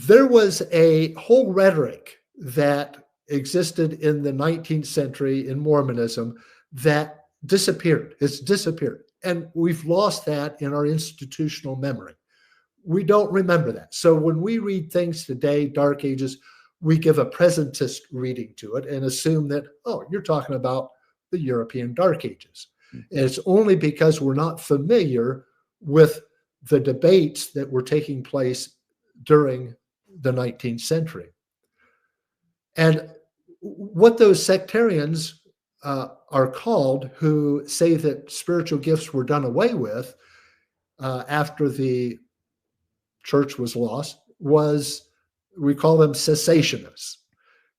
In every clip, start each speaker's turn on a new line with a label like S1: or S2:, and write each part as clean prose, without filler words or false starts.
S1: There was a whole rhetoric that existed in the 19th century in Mormonism that disappeared. It's disappeared. And we've lost that in our institutional memory. We don't remember that. So when we read things today, Dark Ages, we give a presentist reading to it and assume that, oh, you're talking about the European Dark Ages. And it's only because we're not familiar with the debates that were taking place during the 19th century. And what those sectarians are called, who say that spiritual gifts were done away with after the church was lost, we call them cessationists.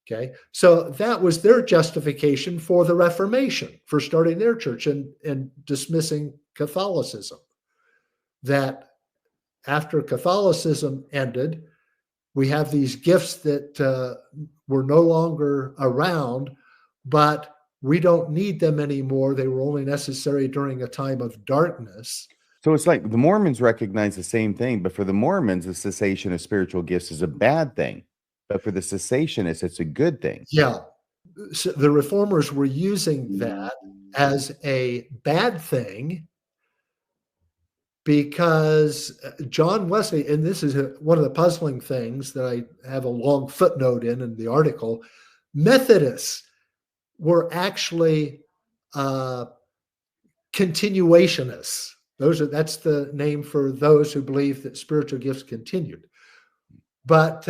S1: Okay, so that was their justification for the Reformation, for starting their church and dismissing Catholicism. That after Catholicism ended, we have these gifts that were no longer around, but we don't need them anymore. They were only necessary during a time of darkness.
S2: So it's like the Mormons recognize the same thing, but for the Mormons, the cessation of spiritual gifts is a bad thing. But for the cessationists, it's a good thing.
S1: Yeah. So the reformers were using that as a bad thing because John Wesley, and this is one of the puzzling things that I have a long footnote in the article, Methodists were actually continuationists. That's the name for those who believe that spiritual gifts continued. But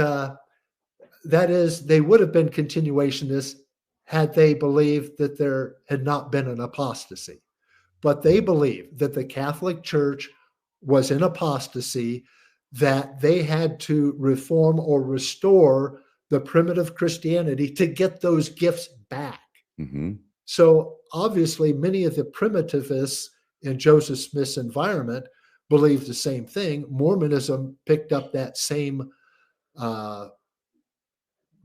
S1: that is, they would have been continuationists had they believed that there had not been an apostasy. But they believed that the Catholic Church was in apostasy, that they had to reform or restore the primitive Christianity to get those gifts back.
S2: Mm-hmm.
S1: So obviously, many of the primitivists in Joseph Smith's environment believed the same thing. Mormonism picked up that same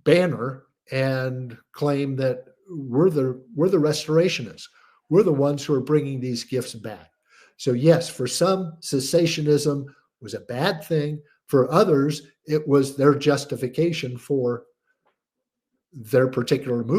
S1: banner and claimed that we're the restorationists. We're the ones who are bringing these gifts back. So yes, for some, cessationism was a bad thing. For others, it was their justification for their particular movement.